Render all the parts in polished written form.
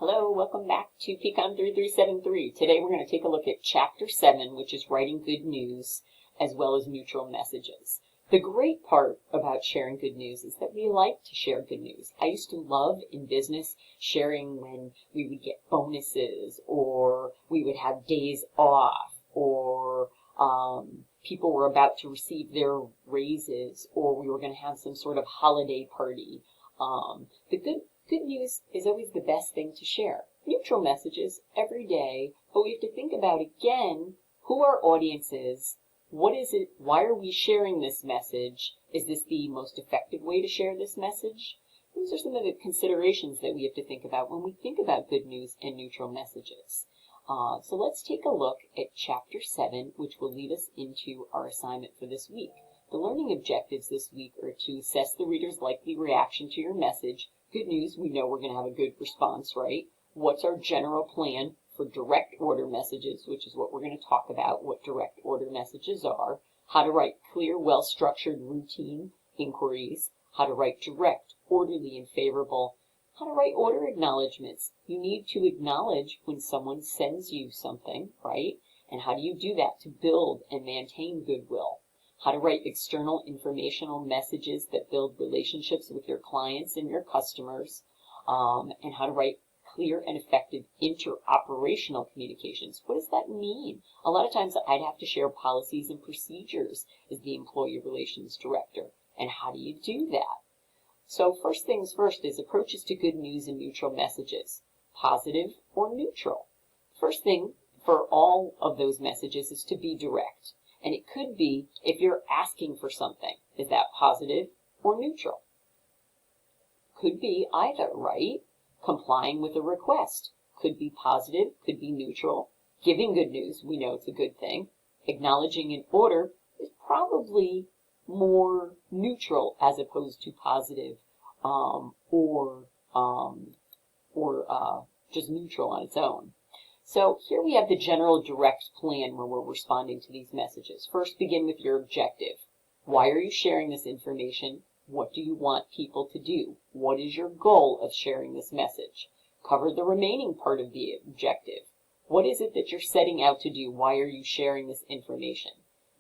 Hello, welcome back to Pecan 3373. Today we're going to take a look at Chapter 7, which is writing good news, as well as neutral messages. The great part about sharing good news is that we like to share good news. I used to love in business sharing when we would get bonuses, or we would have days off, or people were about to receive their raises, or we were going to have some sort of holiday party. Good news is always the best thing to share. Neutral messages every day, but we have to think about, again, who our audience is, what is it, why are we sharing this message, is this the most effective way to share this message? Those are some of the considerations that we have to think about when we think about good news and neutral messages. So let's take a look at Chapter 7, which will lead us into our assignment for this week. The learning objectives this week are to assess the reader's likely reaction to your message. Good news, we know we're going to have a good response, right? What's our general plan for direct order messages, which is what we're going to talk about, what direct order messages are, how to write clear, well-structured routine inquiries, how to write direct, orderly, and favorable, how to write order acknowledgments. You need to acknowledge when someone sends you something, right? And how do you do that to build and maintain goodwill? How to write external informational messages that build relationships with your clients and your customers, and how to write clear and effective interoperational communications. What does that mean? A lot of times I'd have to share policies and procedures as the employee relations director. And how do you do that? So first things first is approaches to good news and neutral messages, positive or neutral. First thing for all of those messages is to be direct. And it could be, if you're asking for something, is that positive or neutral? Could be either, right? Complying with a request could be positive, could be neutral. Giving good news, we know it's a good thing. Acknowledging an order is probably more neutral as opposed to positive, or just neutral on its own. So here we have the general direct plan when we're responding to these messages. First, begin with your objective. Why are you sharing this information? What do you want people to do? What is your goal of sharing this message? Cover the remaining part of the objective. What is it that you're setting out to do? Why are you sharing this information?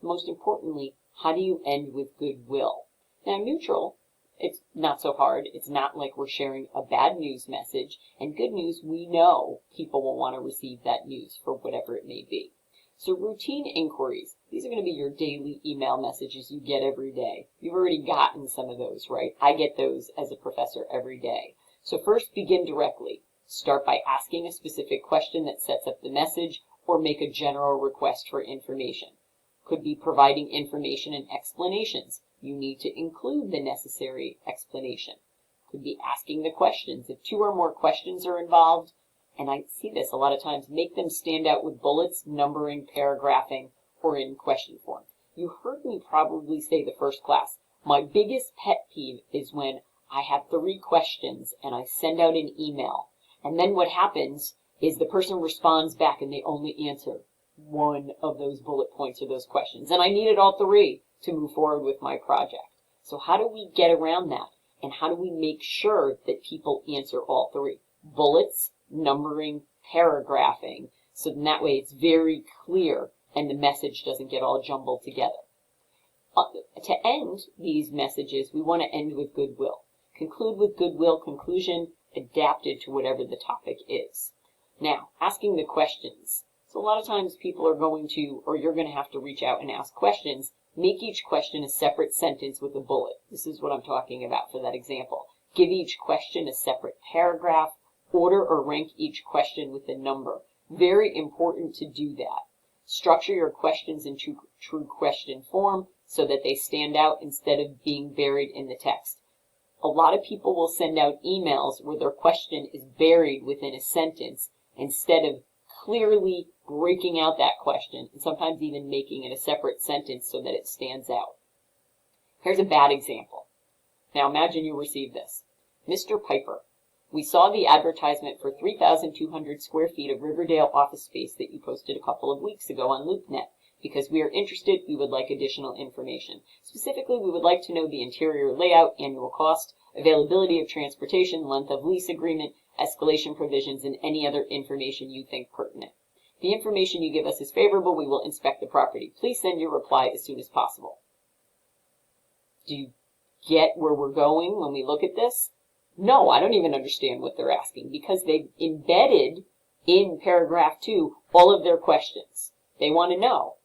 Most importantly, how do you end with goodwill? Now, neutral, it's not so hard. It's not like we're sharing a bad news message. And good news, we know people will want to receive that news for whatever it may be. So routine inquiries. These are going to be your daily email messages you get every day. You've already gotten some of those, right? I get those as a professor every day. So first, begin directly. Start by asking a specific question that sets up the message, or make a general request for information. Could be providing information and explanations. You need to include the necessary explanation. Could be asking the questions. If two or more questions are involved, and I see this a lot of times, make them stand out with bullets, numbering, paragraphing, or in question form. You heard me probably say the first class, my biggest pet peeve is when I have 3 questions and I send out an email, and then what happens is the person responds back and they only answer one of those bullet points or those questions, and I needed all 3 to move forward with my project. So how do we get around that? And how do we make sure that people answer all 3? Bullets, numbering, paragraphing, so in that way it's very clear and the message doesn't get all jumbled together. To end these messages, we want to end with goodwill. Conclude with goodwill, conclusion adapted to whatever the topic is. Now, asking the questions. So a lot of times people are going to, or you're going to have to reach out and ask questions. Make each question a separate sentence with a bullet. This is what I'm talking about for that example. Give each question a separate paragraph. Order or rank each question with a number. Very important to do that. Structure your questions in true question form so that they stand out instead of being buried in the text. A lot of people will send out emails where their question is buried within a sentence instead of clearly breaking out that question and sometimes even making it a separate sentence so that it stands out. Here's a bad example. Now imagine you receive this. Mr. Piper, we saw the advertisement for 3,200 square feet of Riverdale office space that you posted a couple of weeks ago on LoopNet. Because we are interested, we would like additional information. Specifically, we would like to know the interior layout, annual cost, availability of transportation, length of lease agreement, escalation provisions, and any other information you think pertinent. If the information you give us is favorable, we will inspect the property. Please send your reply as soon as possible. Do you get where we're going when we look at this? No, I don't even understand what they're asking, because they've embedded in paragraph 2 all of their questions. They want to know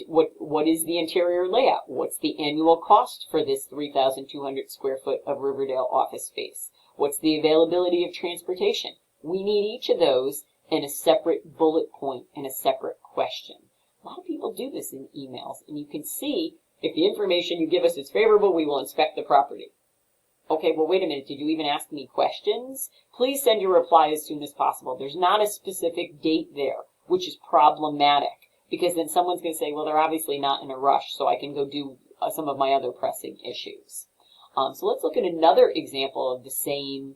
what is the interior layout? What's the annual cost for this 3,200 square foot of Riverdale office space? What's the availability of transportation? We need each of those in a separate bullet point and a separate question. A lot of people do this in emails, and you can see if the information you give us is favorable, we will inspect the property. Okay, well, wait a minute. Did you even ask me questions? Please send your reply as soon as possible. There's not a specific date there, which is problematic, because then someone's going to say, well, they're obviously not in a rush, so I can go do some of my other pressing issues. So let's look at another example of the same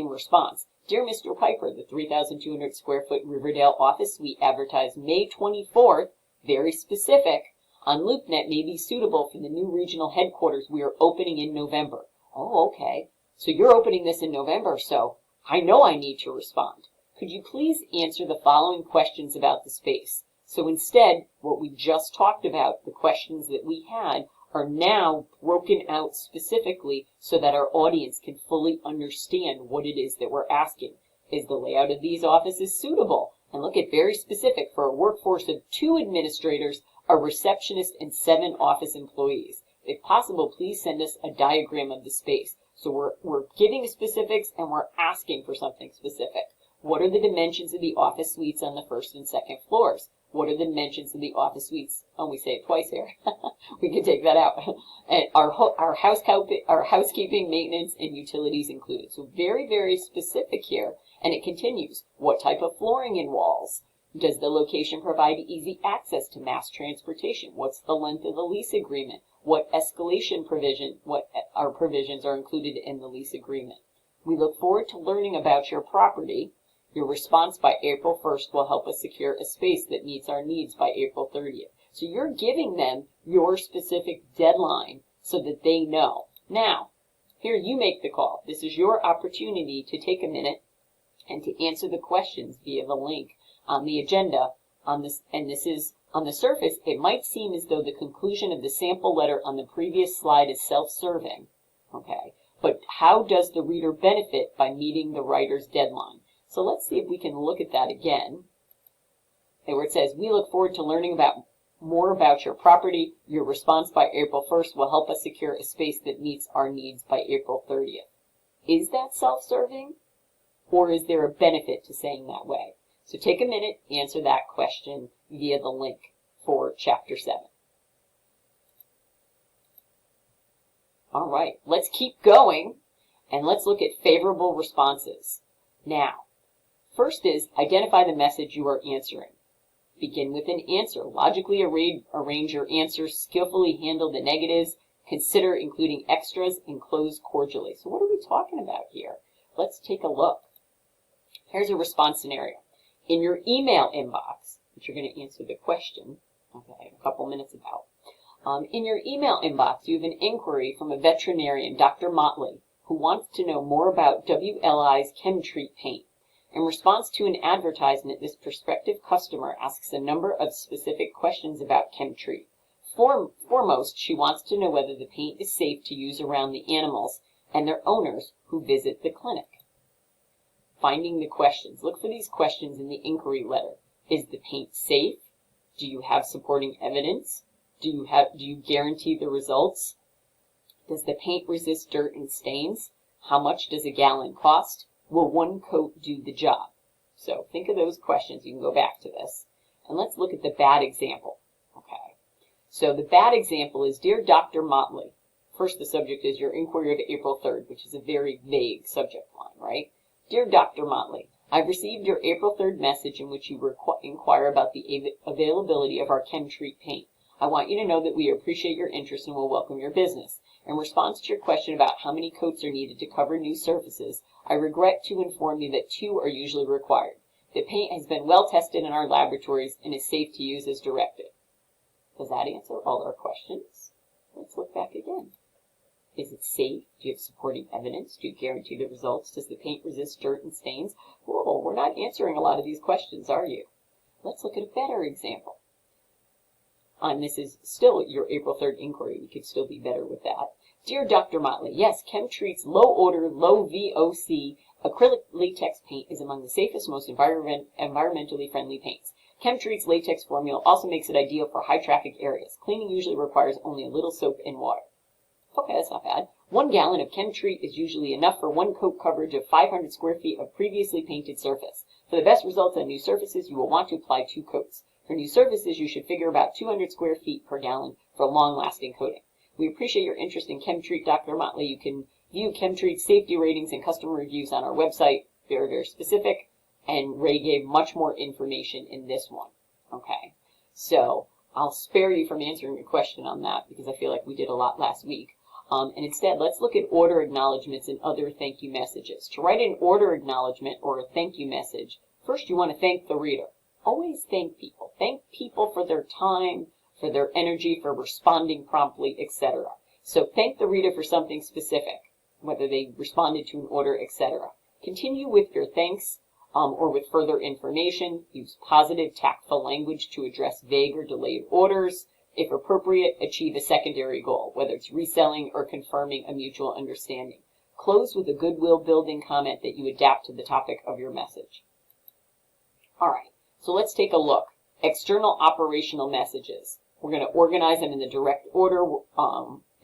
response. Dear Mr. Piper, the 3,200 square foot Riverdale office suite advertised May 24th, very specific, on LoopNet may be suitable for the new regional headquarters we are opening in November. Oh, okay. So you're opening this in November, so I know I need to respond. Could you please answer the following questions about the space? So instead, what we just talked about, the questions that we had, are now broken out specifically so that our audience can fully understand what it is that we're asking. Is the layout of these offices suitable? And look at very specific for a workforce of 2 administrators, a receptionist, and 7 office employees. If possible, please send us a diagram of the space. So we're giving specifics and we're asking for something specific. What are the dimensions of the office suites on the 1st and 2nd floors? What are the dimensions of the office suites? Oh, we say it twice here. We can take that out. And our housekeeping, maintenance, and utilities included. So very, very specific here. And it continues. What type of flooring and walls? Does the location provide easy access to mass transportation? What's the length of the lease agreement? What escalation provisions are included in the lease agreement? We look forward to learning about your property. Your response by April 1st will help us secure a space that meets our needs by April 30th. So you're giving them your specific deadline so that they know. Now, here you make the call. This is your opportunity to take a minute and to answer the questions via the link on the agenda. And this is, on the surface, it might seem as though the conclusion of the sample letter on the previous slide is self-serving. Okay, but how does the reader benefit by meeting the writer's deadline? So let's see if we can look at that again. Okay, where it says, we look forward to learning more about your property. Your response by April 1st will help us secure a space that meets our needs by April 30th. Is that self-serving? Or is there a benefit to saying that way? So take a minute, answer that question via the link for Chapter 7. All right, let's keep going, and let's look at favorable responses. Now, first is identify the message you are answering. Begin with an answer. Logically arrange your answers, skillfully handle the negatives, consider including extras, and close cordially. So what are we talking about here? Let's take a look. Here's a response scenario. In your email inbox, which you're going to answer the question, okay, in a couple minutes about. In your email inbox, you have an inquiry from a veterinarian, Dr. Motley, who wants to know more about WLI's ChemTreat paint. In response to an advertisement, this prospective customer asks a number of specific questions about ChemTreat. Foremost, she wants to know whether the paint is safe to use around the animals and their owners who visit the clinic. Finding the questions. Look for these questions in the inquiry letter. Is the paint safe? Do you have supporting evidence? Do you guarantee the results? Does the paint resist dirt and stains? How much does a gallon cost? Will one coat do the job? So think of those questions. You can go back to this. And let's look at the bad example. Okay. So the bad example is, Dear Dr. Motley. First, the subject is your inquiry of April 3rd, which is a very vague subject line, right? Dear Dr. Motley, I've received your April 3rd message in which you inquire about the availability of our ChemTreat paint. I want you to know that we appreciate your interest and will welcome your business. In response to your question about how many coats are needed to cover new surfaces, I regret to inform you that 2 are usually required. The paint has been well tested in our laboratories and is safe to use as directed. Does that answer all our questions? Let's look back again. Is it safe? Do you have supporting evidence? Do you guarantee the results? Does the paint resist dirt and stains? Whoa, we're not answering a lot of these questions, are you? Let's look at a better example. And this is still your April 3rd inquiry. You could still be better with that. Dear Dr. Motley, yes, ChemTreat's low odor, low VOC acrylic latex paint is among the safest, most environmentally friendly paints. ChemTreat's latex formula also makes it ideal for high traffic areas. Cleaning usually requires only a little soap and water. Okay, that's not bad. 1 gallon of ChemTreat is usually enough for 1 coat coverage of 500 square feet of previously painted surface. For the best results on new surfaces, you will want to apply 2 coats. For new surfaces, you should figure about 200 square feet per gallon for long-lasting coating. We appreciate your interest in ChemTreat, Dr. Motley. You can view ChemTreat's safety ratings and customer reviews on our website. Very, very specific. And Ray gave much more information in this one. Okay, so I'll spare you from answering your question on that because I feel like we did a lot last week. And instead, let's look at order acknowledgments and other thank you messages. To write an order acknowledgement or a thank you message, first you want to thank the reader. Always thank people. Thank people for their time, for their energy, for responding promptly, etc. So thank the reader for something specific, whether they responded to an order, etc. Continue with your thanks or with further information. Use positive, tactful language to address vague or delayed orders. If appropriate, achieve a secondary goal, whether it's reselling or confirming a mutual understanding. Close with a goodwill building comment that you adapt to the topic of your message. All right, so let's take a look. External operational messages. We're going to organize them in the direct order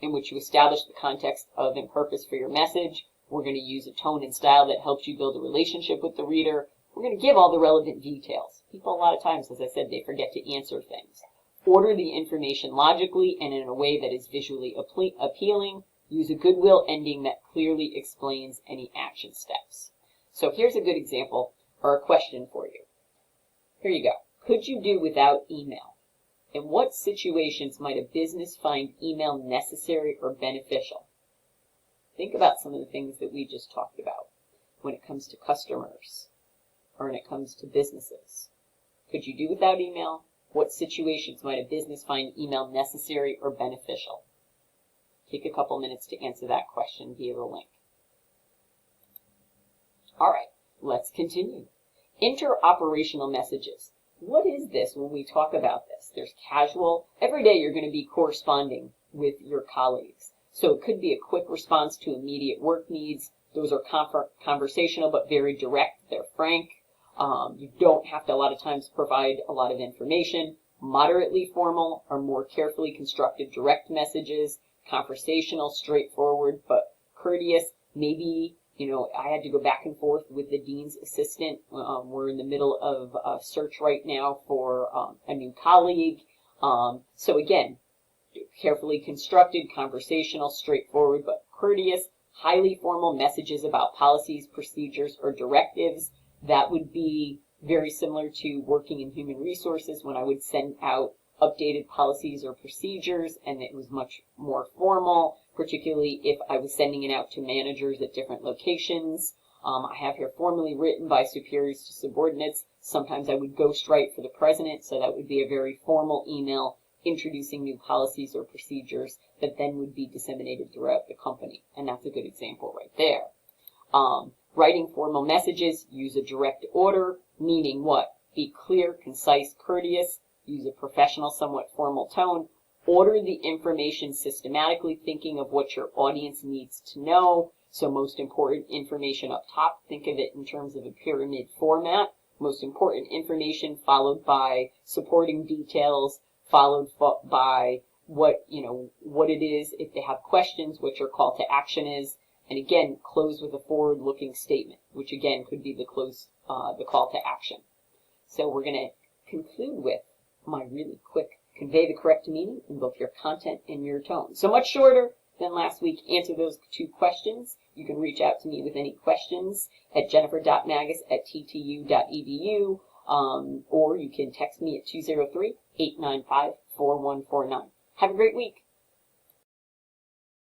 in which you establish the context of and purpose for your message. We're going to use a tone and style that helps you build a relationship with the reader. We're going to give all the relevant details. People, a lot of times, as I said, they forget to answer things. Order the information logically and in a way that is visually appealing. Use a goodwill ending that clearly explains any action steps. So here's a good example or a question for you. Here you go. Could you do without email? In what situations might a business find email necessary or beneficial? Think about some of the things that we just talked about when it comes to customers or when it comes to businesses. Could you do without email? What situations might a business find email necessary or beneficial? Take a couple minutes to answer that question via the link. All right, let's continue. Interoperational messages. What is this when we talk about this? There's casual. Every day you're going to be corresponding with your colleagues. So it could be a quick response to immediate work needs. Those are conversational but very direct. They're frank. You don't have to a lot of times provide a lot of information. Moderately formal or more carefully constructed direct messages. Conversational, straightforward, but courteous. Maybe, I had to go back and forth with the dean's assistant. We're in the middle of a search right now for a new colleague. So again, carefully constructed, conversational, straightforward, but courteous. Highly formal messages about policies, procedures, or directives. That would be very similar to working in human resources when I would send out updated policies or procedures, and it was much more formal, particularly if I was sending it out to managers at different locations. I have here formally written by superiors to subordinates. Sometimes I would ghostwrite for the president, so that would be a very formal email introducing new policies or procedures that then would be disseminated throughout the company, and that's a good example right there. Writing formal messages, use a direct order, meaning what? Be clear, concise, courteous, use a professional, somewhat formal tone, order the information systematically, thinking of what your audience needs to know. So most important information up top, think of it in terms of a pyramid format. Most important information followed by supporting details, followed by what it is, if they have questions, what your call to action is. And again, close with a forward-looking statement, which again could be the call to action. So we're going to conclude with my really quick convey the correct meaning in both your content and your tone. So much shorter than last week. Answer those 2 questions. You can reach out to me with any questions at jennifer.magus@ttu.edu, or you can text me at 203-895-4149. Have a great week.